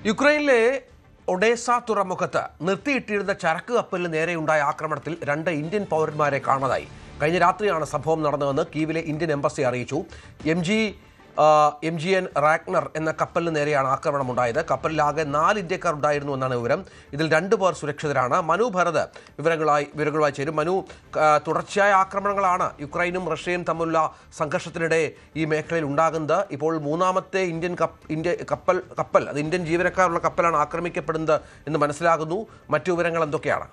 യുക്രൈനിലെ ഒഡേസ തുറമുഖത്ത് നിർത്തിയിട്ടിരുന്ന ചരക്ക് കപ്പലിന് നേരെയുണ്ടായ ആക്രമണത്തിൽ 2 ഇന്ത്യൻ പൗരന്മാരെ കാണാതായി. കഴിഞ്ഞ രാത്രിയാണ് സംഭവം നടന്നതെന്ന് കീവിലെ ഇന്ത്യൻ എംബസി അറിയിച്ചു. MGN റാഗ്നർ എന്ന കപ്പലിന് നേരെയാണ് ആക്രമണമുണ്ടായത്. കപ്പലിലാകെ 4 ഇന്ത്യക്കാർ ഉണ്ടായിരുന്നു എന്നാണ് വിവരം. ഇതിൽ 2 പേർ സുരക്ഷിതരാണ്. മനു ഭരത് വിവരങ്ങളുമായി ചേരും. മനു, തുടർച്ചയായ ആക്രമണങ്ങളാണ് യുക്രൈനും റഷ്യയും തമ്മിലുള്ള സംഘർഷത്തിനിടെ ഈ മേഖലയിൽ ഉണ്ടാകുന്നത്. ഇപ്പോൾ 3ാമത്തെ കപ്പൽ അത് ഇന്ത്യൻ ജീവനക്കാരുള്ള കപ്പലാണ് ആക്രമിക്കപ്പെടുന്നത് എന്ന് മനസ്സിലാകുന്നു. മറ്റു വിവരങ്ങൾ എന്തൊക്കെയാണ്?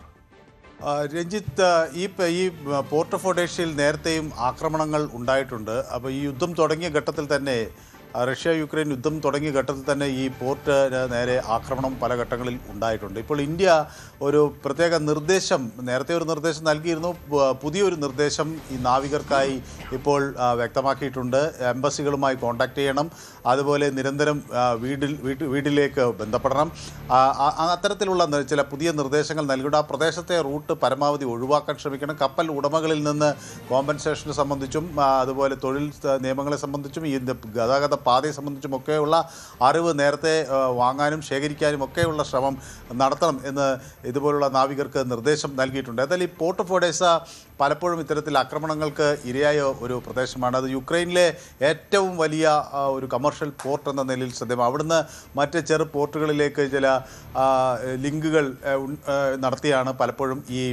രഞ്ജിത്ത്, ഈ പോർട്ട് ഓഫ് ഒഡേഷയിൽ നേരത്തെയും ആക്രമണങ്ങൾ ഉണ്ടായിട്ടുണ്ട്. അപ്പോൾ ഈ യുദ്ധം തുടങ്ങിയ ഘട്ടത്തിൽ തന്നെ റഷ്യ യുക്രൈൻ യുദ്ധം തുടങ്ങിയ ഘട്ടത്തിൽ തന്നെ ഈ പോർട്ടിന് നേരെ ആക്രമണം പല ഘട്ടങ്ങളിൽ ഉണ്ടായിട്ടുണ്ട്. ഇപ്പോൾ ഇന്ത്യ ഒരു പ്രത്യേക നിർദ്ദേശം നേരത്തെ ഒരു നിർദ്ദേശം നൽകിയിരുന്നു. പുതിയൊരു നിർദ്ദേശം ഈ നാവികർക്കായി ഇപ്പോൾ വ്യക്തമാക്കിയിട്ടുണ്ട്. എംബസികളുമായി കോൺടാക്ട് ചെയ്യണം, അതുപോലെ നിരന്തരം വീട്ടിലേക്ക് ബന്ധപ്പെടണം. അത്തരത്തിലുള്ള ചില പുതിയ നിർദ്ദേശങ്ങൾ നൽകിയിട്ട് ആ പ്രദേശത്തെ റൂട്ട് പരമാവധി ഒഴിവാക്കാൻ ശ്രമിക്കണം. കപ്പൽ ഉടമകളിൽ നിന്ന് കോമ്പൻസേഷനെ സംബന്ധിച്ചും അതുപോലെ തൊഴിൽ നിയമങ്ങളെ സംബന്ധിച്ചും ഈ ഗതാഗത പാതയെ സംബന്ധിച്ചുമൊക്കെയുള്ള അറിവ് നേരത്തെ വാങ്ങാനും ശേഖരിക്കാനും ഒക്കെയുള്ള ശ്രമം നടത്തണം എന്ന് ഇതുപോലുള്ള നാവികർക്ക് നിർദ്ദേശം നൽകിയിട്ടുണ്ട്. എന്നാൽ ഈ പോർട്ട് ഓഫ് ഒഡേസ പലപ്പോഴും ഇത്തരത്തിൽ ആക്രമണങ്ങൾക്ക് ഇരയായ ഒരു പ്രദേശമാണ്. അത് യുക്രൈനിലെ ഏറ്റവും വലിയ ഒരു കമേർഷ്യൽ പോർട്ട് എന്ന നിലയിൽ ശ്രദ്ധേയമാണ്. അവിടുന്ന് മറ്റ് ചെറു പോർട്ടുകളിലേക്ക് ചില ലിങ്കുകൾ നടത്തിയാണ് പലപ്പോഴും ഈ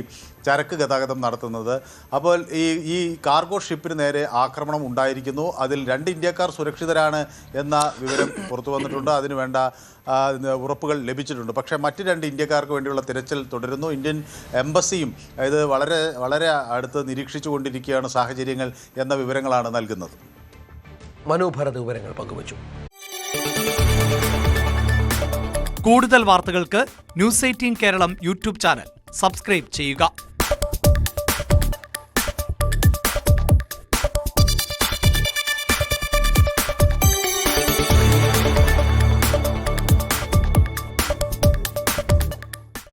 ചരക്ക് ഗതാഗതം നടത്തുന്നത്. അപ്പോൾ ഈ കാർഗോ ഷിപ്പിന് നേരെ ആക്രമണം ഉണ്ടായിരിക്കുന്നു. അതിൽ 2 ഇന്ത്യക്കാർ സുരക്ഷിതരാണ് എന്ന വിവരം പുറത്തു വന്നിട്ടുണ്ട്. അതിനുവേണ്ട ഉറപ്പുകൾ ലഭിച്ചിട്ടുണ്ട്. പക്ഷേ മറ്റ് 2 ഇന്ത്യക്കാർക്ക് വേണ്ടിയുള്ള തിരച്ചിൽ തുടരുന്നു. ഇന്ത്യൻ എംബസിയും ഇത് വളരെ വളരെ അടുത്ത് നിരീക്ഷിച്ചു കൊണ്ടിരിക്കുകയാണ് സാഹചര്യങ്ങൾ എന്ന വിവരങ്ങളാണ് നൽകുന്നത്. മനോഭരത വിവരങ്ങൾ പങ്കുവച്ചു. കൂടുതൽ വാർത്തകൾക്ക് News 18 Keralam YouTube channel subscribe ചെയ്യുക.